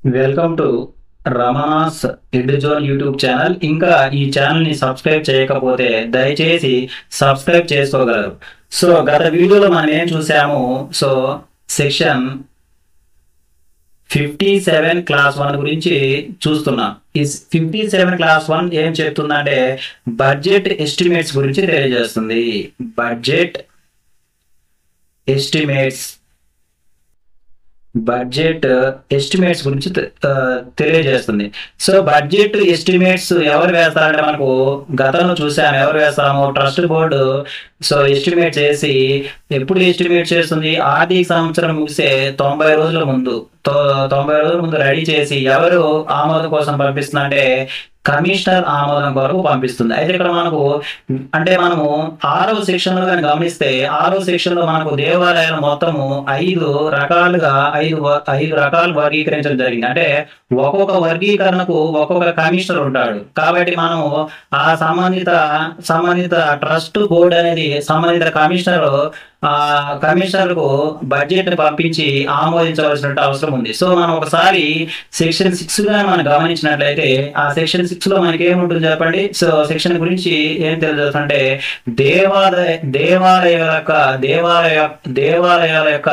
Welcome to Ramana's Eduzone YouTube channel. ఇంకా ఈ channel ని సబ్స్క్రైబ్ చేయకపోతే దయచేసి సబ్స్క్రైబ్ చేసుకోగలరు. సో గత వీడియోలో మనం ఏం చూసాము? సో సెక్షన్ 57 క్లాస్ 1 గురించి చూస్తున్నాం. ఈ 57 క్లాస్ 1 ఏం చెప్తుందంటే బడ్జెట్ ఎస్టిమేట్స్ గురించి తెలియజేస్తుంది. బడ్జెట్ ఎస్టిమేట్స్ గురించి తెలియజేస్తుంది. సో బడ్జెట్ ఎస్టిమేట్స్ ఎవరు వేస్తారంటే మనకు గతంలో చూసాము. ఎవరు వేస్తాము? Trust board. సో ఎస్టిమేట్ చేసి ఎప్పుడు ఎస్టిమేట్ చేస్తుంది? ఆర్థిక సంవత్సరం ముగిసే 90 రోజుల ముందు 90 రోజుల ముందు రెడీ చేసి ఎవరు ఆమోదం కోసం పంపిస్తుందంటే కమిషనర్ ఆమోదం కొరకు పంపిస్తుంది. అయితే ఇక్కడ మనకు అంటే మనము 6వ సెక్షన్ లో కానీ గమనిస్తే 6వ సెక్షన్ లో మనకు దేవాలయాలు మొత్తము 5 రకాలుగా 5 రకాలు వర్గీకరించడం జరిగింది. అంటే ఒక్కొక్క వర్గీకరణకు ఒక్కొక్క కమిషనర్ ఉంటాడు. కాబట్టి మనము ఆ సంబంధిత ట్రస్ట్ బోర్డు అనేది సంబంధిత కమిషనర్ కు బడ్జెట్ ని పంపించి ఆమోదించవలసిన అవసరం ఉంది. సో మనం ఒకసారి సెక్షన్ 6 గా మనం గమనించినట్లయితే ఆ సెక్షన్ 6 లో మనకి ఏముంటుంది చెప్పండి? సో సెక్షన్ గురించి ఏం తెలియజేస్తుందంటే దేవాలయాల యొక్క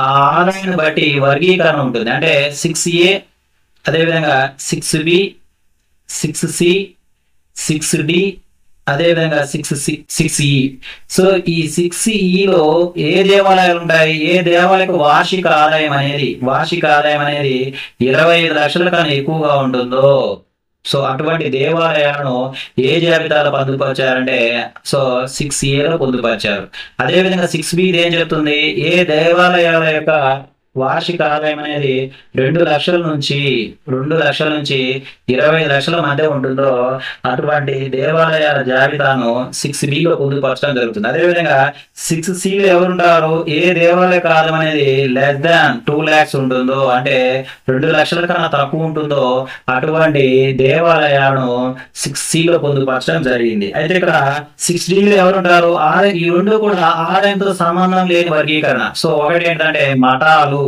ఆదాయాన్ని బట్టి వర్గీకరణ ఉంటుంది. అంటే 6A, అదేవిధంగా 6B, 6C, 6D, అదేవిధంగా 6E. సో ఈ 6Eలో ఏ దేవాలయాలు ఉంటాయి? ఏ దేవాలయకు వార్షిక ఆదాయం అనేది 25 లక్షల కన్నా ఎక్కువగా ఉంటుందో సో అటువంటి దేవాలయాలను ఏ జాబితాలో పొందుపరిచారంటే సో 6Aలో పొందుపరిచారు. అదేవిధంగా 6B ఏం చెప్తుంది? ఏ దేవాలయాల యొక్క వార్షిక ఆదాయం అనేది 2 లక్షల నుంచి 25 లక్షల మధ్య ఉంటుందో అటువంటి దేవాలయాల జాబితాను 6Bలో పొందుపరచడం జరుగుతుంది. అదేవిధంగా 6Cలో ఎవరుంటారు? ఏ దేవాలయ ఆదాయం అనేది లెస్ దాన్ 2 lakhs ఉంటుందో, అంటే 2 లక్షల కన్నా తక్కువ ఉంటుందో అటువంటి దేవాలయాలను 6Cలో పొందుపరచడం జరిగింది. అయితే ఇక్కడ 6Dలో ఎవరుంటారు? ఈ రెండు కూడా ఆదాయంతో సంబంధం లేని వర్గీకరణ. సో ఒకటి ఏంటంటే మఠాలు.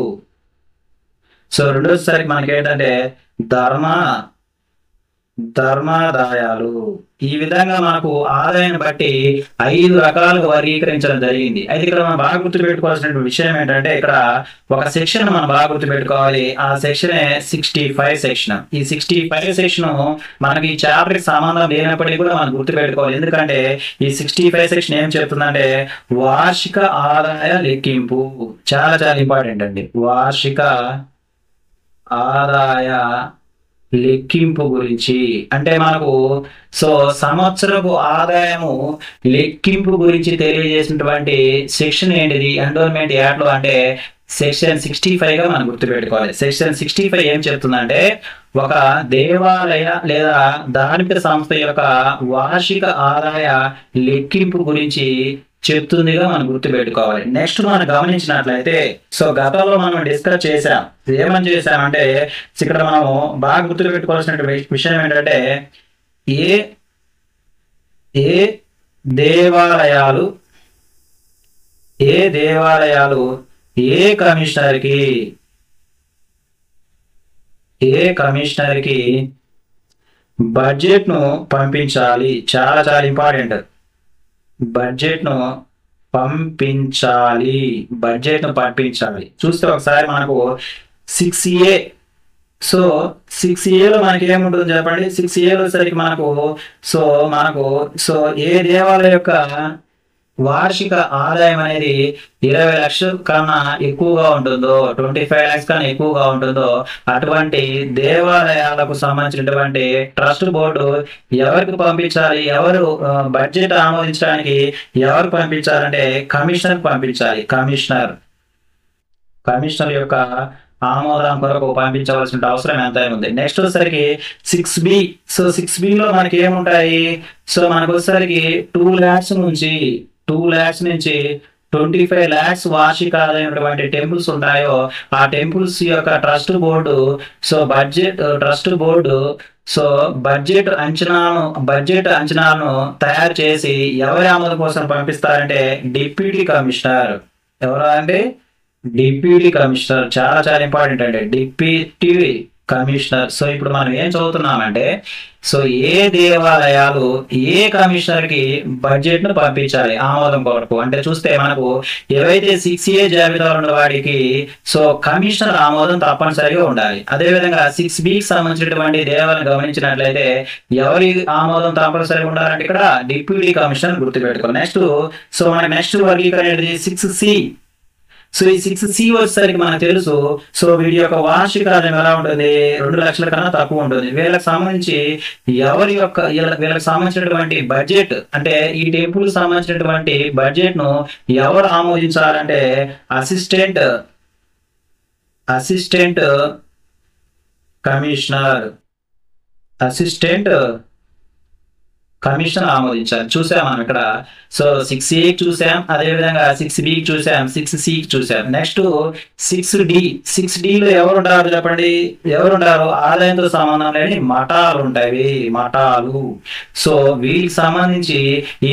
సో రెండోసారికి మనకి ఏంటంటే ధర్మాదాయాలు. ఈ విధంగా మనకు ఆదాయాన్ని బట్టి 5 రకాలుగా వర్గీకరించడం జరిగింది. అయితే ఇక్కడ మనం బాగా గుర్తుపెట్టుకోవాల్సిన విషయం ఏంటంటే ఇక్కడ ఒక సెక్షన్ మనం బాగా గుర్తుపెట్టుకోవాలి. ఆ సెక్షనే 65 సెక్షన్. ఈ 65 సెక్షన్ మనకి ఈ చాప్టర్ కి సంబంధం లేనప్పటికీ కూడా మనం గుర్తుపెట్టుకోవాలి. ఎందుకంటే ఈ 65 సెక్షన్ ఏం చెప్తుందంటే వార్షిక ఆదాయ లెక్కింపు. చాలా చాలా ఇంపార్టెంట్ అండి. వార్షిక ఆదాయ లెక్కింపు గురించి అంటే మనకు సో సంవత్సరపు ఆదాయము లెక్కింపు గురించి తెలియజేసినటువంటి సెక్షన్ ఏంటిది? ఎండోన్మెంట్ యాక్ట్ లో అంటే సెక్షన్ 65 గా మనం గుర్తుపెట్టుకోవాలి. సెక్షన్ 65 ఏం చెప్తుందంటే ఒక దేవాలయ లేదా ధార్మిక సంస్థ యొక్క వార్షిక ఆదాయ లెక్కింపు గురించి చెప్తుందిగా మనం గుర్తుపెట్టుకోవాలి. నెక్స్ట్ మనం గమనించినట్లయితే సో గతంలో మనం డిస్కస్ చేసాం. ఏమని చేసామంటే ఇక్కడ మనం బాగా గుర్తుపెట్టుకోవాల్సిన విషయం ఏంటంటే ఏ దేవాలయాలు ఏ కమిషనర్ కి బడ్జెట్ ను పంపించాలి. చాలా చాలా ఇంపార్టెంట్. బడ్జెట్ ను పంపించాలి. చూస్తే ఒకసారి మనకు 6A. సో 6Aలో మనకి ఏముంటుంది చెప్పండి? 6Aలో సరికి మనకు ఏ దేవాలయ యొక్క వార్షిక ఆదాయం అనేది 20 లక్షల కన్నా ఎక్కువగా ఉంటుందో, 25 lakhs కన్నా ఎక్కువగా ఉంటుందో అటువంటి దేవాలయాలకు సంబంధించినటువంటి ట్రస్ట్ బోర్డు ఎవరికి పంపించాలి? ఎవరు బడ్జెట్ ఆమోదించడానికి ఎవరు పంపించాలంటే కమిషనర్ పంపించాలి. కమిషనర్ యొక్క ఆమోదం కొరకు పంపించవలసిన అవసరం ఎంత ఉంది. నెక్స్ట్ వచ్చేసరికి 6B. సో 6Bలో మనకి ఏముంటాయి? సో మనకు వచ్చేసరికి 2 lakhs నుంచి 25 lakhs వార్షిక ఆదాయం టెంపుల్స్ ఉంటాయో ఆ టెంపుల్స్ యొక్క ట్రస్ట్ బోర్డు బడ్జెట్ అంచనాలను తయారు చేసి ఎవరి ఆమోదం కోసం పంపిస్తారంటే డిప్యూటీ కమిషనర్. ఎవరు అంటే డిప్యూటీ కమిషనర్ చాలా చాలా ఇంపార్టెంట్ అండి. Deputy commissioner. సో ఇప్పుడు మనం ఏం చదువుతున్నామంటే, సో ఏ దేవాలయాలు ఏ కమిషనర్ కి బడ్జెట్ ను పంపించాలి ఆమోదం కొరకు అంటే చూస్తే మనకు ఏవైతే 6A జాబితాలో ఉన్న వాడికి సో కమిషనర్ ఆమోదం తప్పనిసరిగా ఉండాలి. అదేవిధంగా 6Bకి సంబంధించినటువంటి దేవాలను గమనించినట్లయితే ఎవరి ఆమోదం తప్పనిసరిగా ఉండాలంటే ఇక్కడ డిప్యూటీ కమిషనర్ గుర్తుపెట్టుకోవాలి. నెక్స్ట్ సో మనకి నెక్స్ట్ వర్గీకరణ 6C. సో ఈ 6C వచ్చేసరికి మనకు తెలుసు. సో వీడి యొక్క వార్షిక ఆదాయం ఎలా ఉంటుంది, 2 లక్షల కన్నా తక్కువ ఉంటుంది. వీళ్ళకి సంబంధించి ఎవరి యొక్క వీళ్ళకి సంబంధించినటువంటి బడ్జెట్ అంటే ఈ టెంపుల్ సంబంధించినటువంటి బడ్జెట్ ను ఎవరు ఆమోదించాలంటే అసిస్టెంట్ కమిషనర్ కమిషనర్ ఆమోదించాలి. చూసాం మనం ఇక్కడ. సో 6Aకి చూసాం, అదేవిధంగా 6Bకి చూసాం, 6Cకి చూసాం. నెక్స్ట్ 6Dలో ఎవరు ఉంటారు చెప్పండి, ఎవరుంటారు? ఆదాయంతో సంబంధం లేని మఠాలు ఉంటాయి, మఠాలు. సో వీటికి సంబంధించి ఈ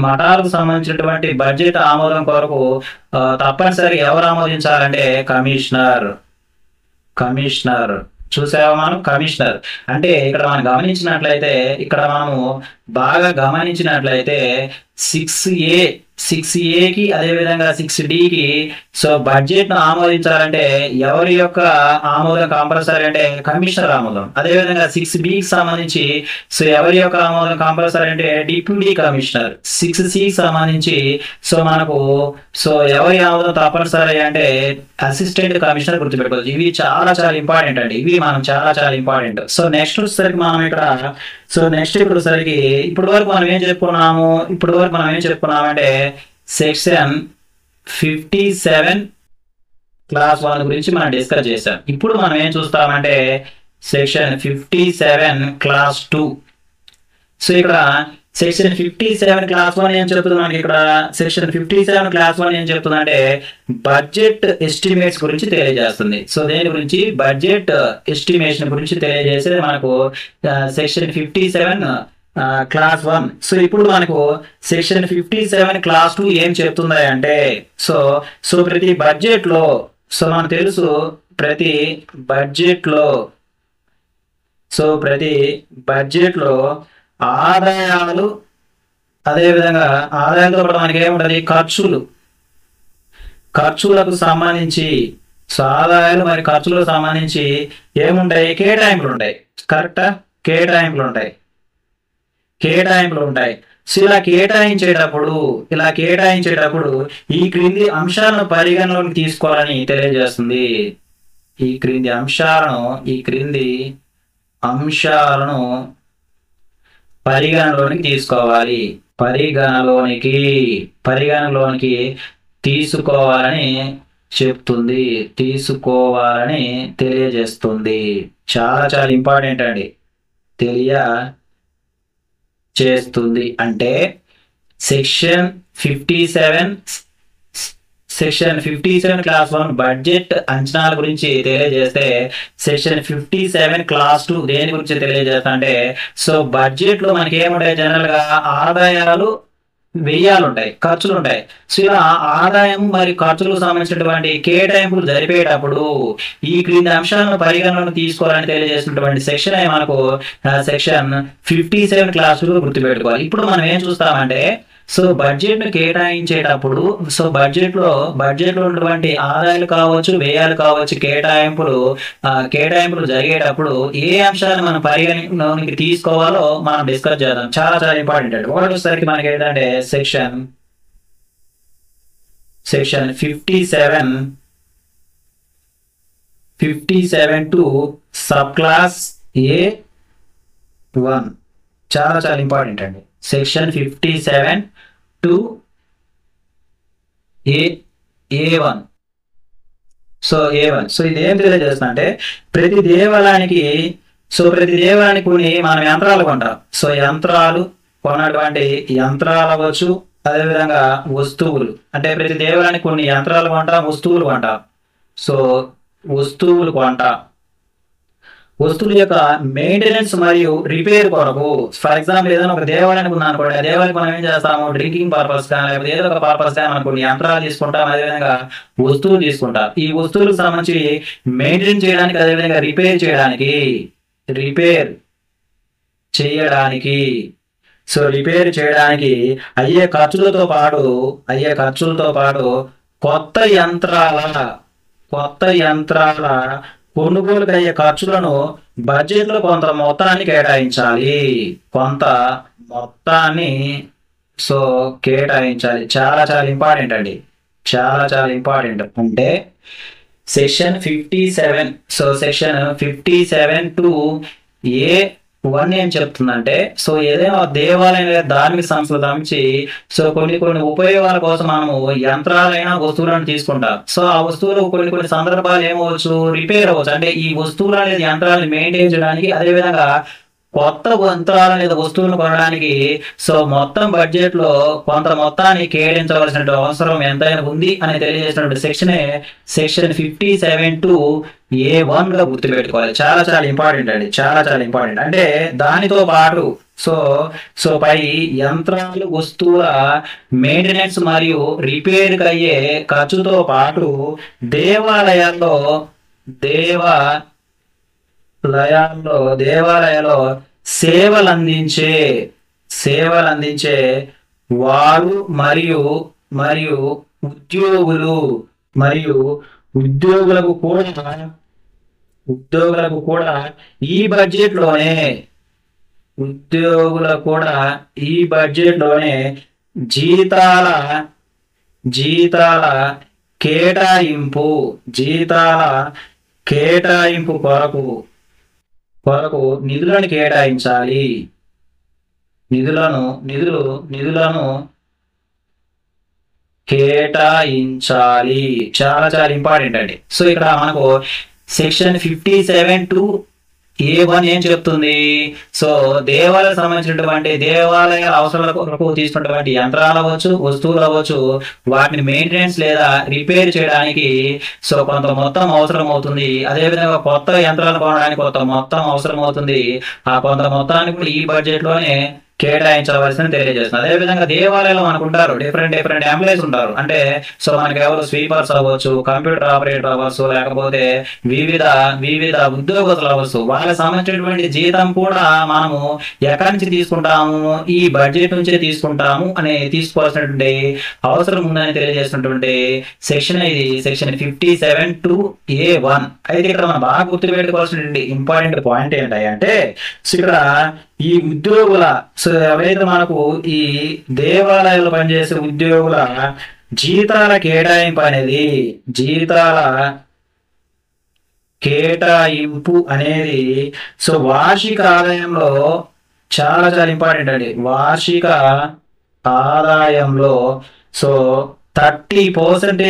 మఠాలకు సంబంధించినటువంటి బడ్జెట్ ఆమోదం కొరకు తప్పనిసరిగా ఎవరు ఆమోదించాలంటే కమిషనర్. చూసావా మనం కమిషనర్ అంటే ఇక్కడ మనం గమనించినట్లయితే బాగా గమనించినట్లయితే 6Aకి అదేవిధంగా 6Dకి సో బడ్జెట్ ను ఆమోదించాలంటే ఎవరి యొక్క ఆమోదం కంపల్సరీ అంటే కమిషనర్ ఆమోదం. అదేవిధంగా 6Bకి సంబంధించి సో ఎవరి యొక్క ఆమోదం కంపల్సరీ అంటే డిప్యూటీ కమిషనర్. 6Cకి సంబంధించి సో మనకు సో ఎవరి ఆమోదం తప్పనిసరి అంటే అసిస్టెంట్ కమిషనర్ గుర్తుపెట్టుకోవచ్చు. ఇవి చాలా చాలా ఇంపార్టెంట్ అండి, ఇవి మనం చాలా చాలా ఇంపార్టెంట్. సో నెక్స్ట్ వచ్చేసరికి మనం ఇక్కడ ఇప్పుడు సరికి ఇప్పటి వరకు మనం ఏం చెప్పుకున్నామంటే సెక్షన్ 57 క్లాస్ 1 గురించి మనం డిస్కస్ చేసాం. ఇప్పుడు మనం ఏం చూస్తామంటే సెక్షన్ 57 క్లాస్ 2. సో ఇక్కడ సెక్షన్ 57 క్లాస్ 1 ఏం చెప్తుంది మనకి, ఇక్కడ సెక్షన్ 57 క్లాస్ 1 ఏం చెప్తుందంటే బడ్జెట్ ఎస్టిమేట్స్ గురించి తెలియజేస్తుంది. సో దేని గురించి, బడ్జెట్ ఎస్టిమేషన్ గురించి తెలియజేసేది మనకు సెక్షన్ 57 క్లాస్ 1. సో ఇప్పుడు మనకు సెక్షన్ 57 క్లాస్ 2 ఏం చెప్తుంది అంటే సో ప్రతి బడ్జెట్ లో సో మనకు తెలుసు ప్రతి బడ్జెట్ లో ఆదాయాలు, అదేవిధంగా ఆదాయంతో పాటు మనకి ఏముంటది ఖర్చులకు సంబంధించి సో ఆదాయాలు మరి ఖర్చులకు సంబంధించి ఏముంటాయి, కేటాయింపులు ఉంటాయి. కరెక్టా? కేటాయింపులు ఉంటాయి. సో ఇలా కేటాయించేటప్పుడు ఈ క్రింది అంశాలను పరిగణలోకి తీసుకోవాలని తెలియజేస్తుంది. ఈ క్రింది అంశాలను పరిగణలోనికి తీసుకోవాలని తెలియజేస్తుంది. చాలా చాలా ఇంపార్టెంట్ అండి, తెలియజేస్తుంది అంటే సెక్షన్ 57 క్లాస్ 1 బడ్జెట్ అంచనాల గురించి తెలియజేస్తే సెక్షన్ 57 క్లాస్ 2 దేని గురించి తెలియజేస్తా అంటే సో బడ్జెట్ లో మనకి ఏముంటాయి, జనరల్ గా ఆదాయాలు వ్యయాలు ఉంటాయి, ఖర్చులు ఉంటాయి. సో ఇలా ఆదాయం మరియు ఖర్చులకు సంబంధించినటువంటి కేటాయింపులు జరిపేటప్పుడు ఈ క్రింది అంశాలను పరిగణలోకి తీసుకోవాలని తెలియజేసినటువంటి సెక్షన్ మనకు సెక్షన్ 57 క్లాస్ 2 గుర్తుపెట్టుకోవాలి. ఇప్పుడు మనం ఏం చూస్తామంటే సో బడ్జెట్ ను కేటాయించేటప్పుడు సో బడ్జెట్ లో ఉన్నటువంటి ఆదాయాలు కావచ్చు, వ్యయాలు కావచ్చు, కేటాయింపులు జరిగేటప్పుడు ఏ అంశాలను మనం పరిగణలోనికి తీసుకోవాలో మనం డిస్కస్ చేద్దాం. చాలా చాలా ఇంపార్టెంట్ అండి. ఒకటోసరికి మనకి ఏంటంటే section 57 to sub class A1 చాలా చాలా ఇంపార్టెంట్ అండి. Section 57 to A1. సో ఇది ఏం తెలియజేస్తుంది అంటే ప్రతి దేవాలయానికి కొన్ని మనం యంత్రాలు కొంటాం. సో యంత్రాలు కొన్నటువంటి యంత్రాలు అవ్వచ్చు, అదేవిధంగా వస్తువులు అంటే ప్రతి దేవాలయానికి కొన్ని యంత్రాలు కొంటాం, వస్తువులు కొంటాం. సో వస్తువులు కొంటాం. వస్తువుల యొక్క మెయింటెనెన్స్ మరియు రిపేర్ కొరకు. ఫర్ ఎగ్జాంపుల్ ఏదైనా ఒక దేవాలయానికి ఉందా అనుకోండి, ఆ దేవాలయానికి మనం ఏం చేస్తాము, డ్రింకింగ్ పర్పస్ కానీ లేకపోతే ఏదో ఒక పర్పస్ కానీ మనం కొన్ని యంత్రాలు తీసుకుంటాం, అదేవిధంగా వస్తువులు తీసుకుంటాం. ఈ వస్తువులకు సంబంధించి మెయింటైన్ చేయడానికి, అదేవిధంగా రిపేర్ చేయడానికి రిపేర్ చేయడానికి అయ్యే ఖర్చులతో పాటు కొత్త యంత్రాల కొనుగోలుకు అయ్యే ఖర్చులను బడ్జెట్లో కొంత మొత్తాన్ని కేటాయించాలి. కొంత మొత్తాన్ని సో కేటాయించాలి. చాలా చాలా ఇంపార్టెంట్ అండి. చాలా చాలా ఇంపార్టెంట్. అంటే సెక్షన్ 57 టు A1 ఏం చెప్తుందంటే, సో ఏదైనా దేవాలయం లేదా ధార్మిక సంస్థలు సంబంధించి కొన్ని ఉపయోగాల కోసం మనము యంత్రాలైన వస్తువులను తీసుకుంటాం. సో ఆ వస్తువులు కొన్ని సందర్భాలు ఏమవచ్చు, రిపేర్ అవ్వచ్చు. అంటే ఈ వస్తువులు అనేది యంత్రాలను మెయింటైన్ చేయడానికి, అదేవిధంగా కొత్త యంత్రాల లేదా వస్తువులను కొనడానికి మొత్తం బడ్జెట్ లో కొంత మొత్తాన్ని కేటాయించవలసిన అవసరం ఎంతైనా ఉంది అని తెలియజేసినటువంటి సెక్షన్ 57 టు A1 గా గుర్తుపెట్టుకోవాలి. చాలా చాలా ఇంపార్టెంట్ అండి. చాలా చాలా ఇంపార్టెంట్. అంటే దానితో పాటు పై యంత్రాలు వస్తువుల మెయింటెనెన్స్ మరియు రిపేర్ అయ్యే ఖర్చుతో పాటు దేవాలయాల్లో సేవలందించే వారు మరియు ఉద్యోగులకు కూడా ఈ బడ్జెట్ లోనే జీతాల కేటాయింపు కొరకు నిధులను కేటాయించాలి. చాలా చాలా ఇంపార్టెంట్ అండి. సో ఇక్కడ మనకు సెక్షన్ 57 టు A1 ఏం చెప్తుంది, దేవాలయాలకు సంబంధించినటువంటి దేవాలయ అవసరాల కొరకు తీసుకున్నటువంటి యంత్రాలు అవ్వచ్చు, వస్తువులు అవ్వచ్చు, వాటిని మెయింటెనెన్స్ లేదా రిపేర్ చేయడానికి కొంత మొత్తం అవసరం అవుతుంది. అదేవిధంగా కొత్త యంత్రాలు కొనడానికి కొంత మొత్తం అవసరం అవుతుంది. ఆ కొంత మొత్తాన్ని కూడా ఈ బడ్జెట్ లోనే కేటాయించవలసింది తెలియజేస్తుంది. అదేవిధంగా దేవాలయంలో మనకు ఉంటారు డిఫరెంట్ ఎంప్లాయీస్ ఉంటారు. అంటే మనకి ఎవరు స్వీపర్స్ అవ్వచ్చు, కంప్యూటర్ ఆపరేటర్ అవ్వచ్చు, లేకపోతే వివిధ ఉద్యోగస్తులు అవ్వచ్చు. వాళ్ళకి సంబంధించినటువంటి జీతం కూడా మనము ఎక్కడి నుంచి తీసుకుంటాము, ఈ బడ్జెట్ నుంచే తీసుకుంటాము అని తీసుకోవాల్సినటువంటి అవసరం ఉందని తెలియజేసినటువంటి సెక్షన్ సెక్షన్ 57 టు A1. అయితే ఇక్కడ మనం బాగా గుర్తుపెట్టుకోవాల్సినటువంటి ఇంపార్టెంట్ పాయింట్ ఏంటంటే, ఇక్కడ ఈ ఉద్యోగుల ఎవరైతే మనకు ఈ దేవాలయాల్లో పనిచేసే ఉద్యోగుల జీతాల కేటాయింపు అనేది వార్షిక ఆదాయంలో చాలా చాలా ఇంపార్టెంట్ అండి. వార్షిక ఆదాయంలో 30%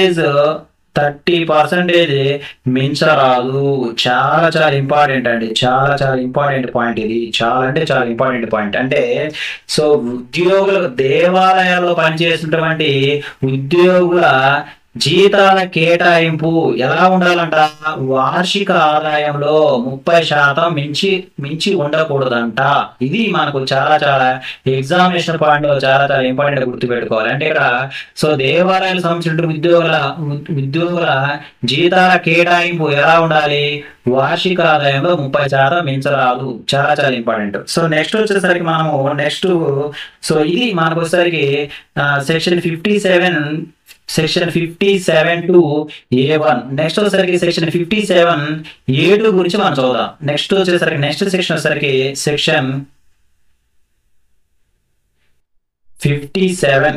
మించరాదు. చాలా చాలా ఇంపార్టెంట్ అండి. చాలా చాలా ఇంపార్టెంట్ పాయింట్ ఇది. చాలా అంటే చాలా ఇంపార్టెంట్ పాయింట్. అంటే ఉద్యోగులకు దేవాలయాల్లో పనిచేసినటువంటి ఉద్యోగుల జీతాల కేటాయింపు ఎలా ఉండాలంట, వార్షిక ఆదాయంలో 30% మించి ఉండకూడదంట. ఇది మనకు చాలా చాలా ఎగ్జామినేషన్ పాయింట్ లో చాలా చాలా ఇంపార్టెంట్ గుర్తుపెట్టుకోవాలి. అంటే ఇక్కడ దేవాలయాలకు సంబంధించిన ఉద్యోగుల జీతాల కేటాయింపు ఎలా ఉండాలి, వార్షిక ఆదాయంలో 30% మించరాదు. చాలా చాలా ఇంపార్టెంట్. నెక్స్ట్ వచ్చేసరికి మనము ఇది మనకు వచ్చేసరికి సెక్షన్ 57 టు A1. నెక్స్ట్ వచ్చేసరికి సెక్షన్ 57 A2 గురించి మనం చూద్దాం. నెక్స్ట్ సెక్షన్ వచ్చేసరికి సెక్షన్ 57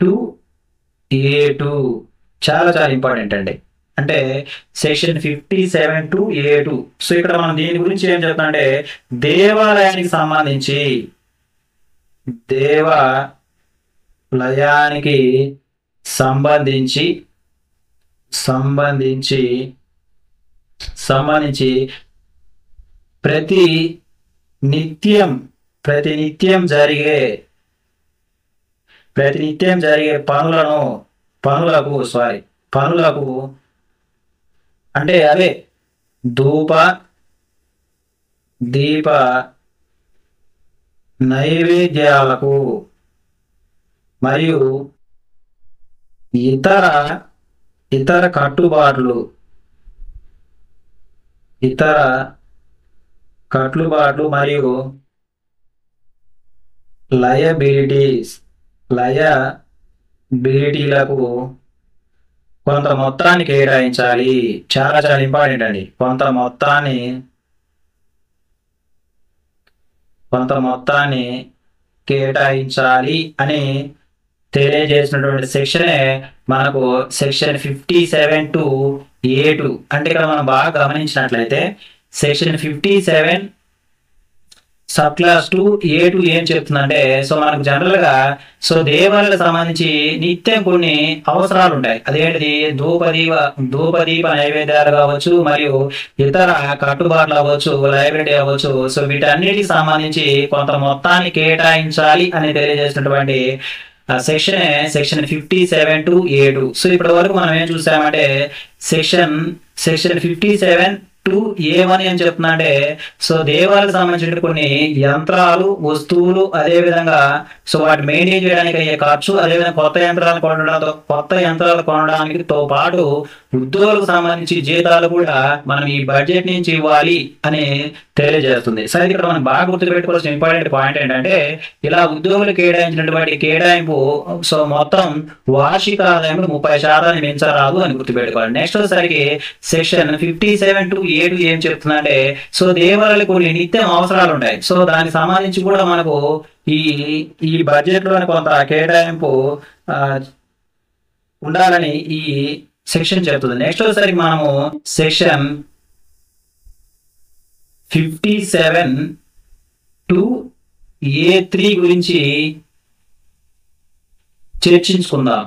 టు A2 చాలా చాలా ఇంపార్టెంట్ అండి. అంటే సెక్షన్ 57 టు A2. ఇక్కడ మనం దీని గురించి ఏం చెప్తామంటే, దేవాలయానికి సంబంధించి ప్రతి నిత్యం జరిగే పనులకు అంటే అవే ధూప దీప నైవేద్యాలకు మరియు ఇతర ఇతర కట్టుబాట్లు ఇతర కట్టుబాట్లు మరియు లయబిలిటీలకు కొంత మొత్తాన్ని కేటాయించాలి. చాలా చాలా ఇంపార్టెంట్ అండి. కొంత మొత్తాన్ని కేటాయించాలి అని తెలియజేసినటువంటి సెక్షనే మనకు సెక్షన్ 57(2)(a)(2). అంటే ఇక్కడ మనం బాగా గమనించినట్లయితే సెక్షన్ 57 సబ్ క్లాస్ 2(a)(2) ఏం చెప్తుందంటే, సో మనకు జనరల్ గా సో దేవాలయాలకు సంబంధించి నిత్యం కొన్ని అవసరాలు ఉంటాయి. అదేంటిది ధూపదీప నైవేద్యాలు కావచ్చు, మరియు ఇతర కట్టుబాట్లు అవ్వచ్చు, లైబ్రరీ అవ్వచ్చు. సో వీటన్నిటికి సంబంధించి కొంత మొత్తాన్ని కేటాయించాలి అని తెలియజేసినటువంటి సెక్షన్ 57(2)(a)(2). సో ఇప్పటి వరకు మనం ఏం చూసామంటే సెక్షన్ 57(2)(a)(1) ఏం చెప్తుందంటే, సో దేవాలకు సంబంధించిన కొన్ని యంత్రాలు, వస్తువులు, అదేవిధంగా సో వాటి మెయింటైన్ చేయడానికి అయ్యే ఖర్చు, అదేవిధంగా కొత్త యంత్రాలు కొనడానికితో పాటు ఉద్యోగులకు సంబంధించి జీతాలు కూడా మనం ఈ బడ్జెట్ నుంచి ఇవ్వాలి అని తెలియజేస్తుంది. సరే, ఇక్కడ మనం బాగా గుర్తుపెట్టుకోవాల్సిన ఇంపార్టెంట్ పాయింట్ ఏంటంటే, ఇలా ఉద్యోగులు కేటాయించినటువంటి కేటాయింపు సో మొత్తం వార్షిక ఆదాయంలో 30% మించరాదు అని గుర్తుపెట్టుకోవాలి. నెక్స్ట్ వచ్చేసరికి సెక్షన్ 57(2)(a)(2) ఏం చెప్తుందంటే, సో దేవాలయాలకు కొన్ని నిత్యం అవసరాలు ఉంటాయి. సో దానికి సంబంధించి కూడా మనకు ఈ బడ్జెట్ లోని కొంత కేటాయింపు ఉండాలని ఈ సెక్షన్ చెప్తుంది. నెక్స్ట్ వచ్చేసరికి మనము సెక్షన్ 57(2)(a)(3) గురించి చర్చించుకుందాం.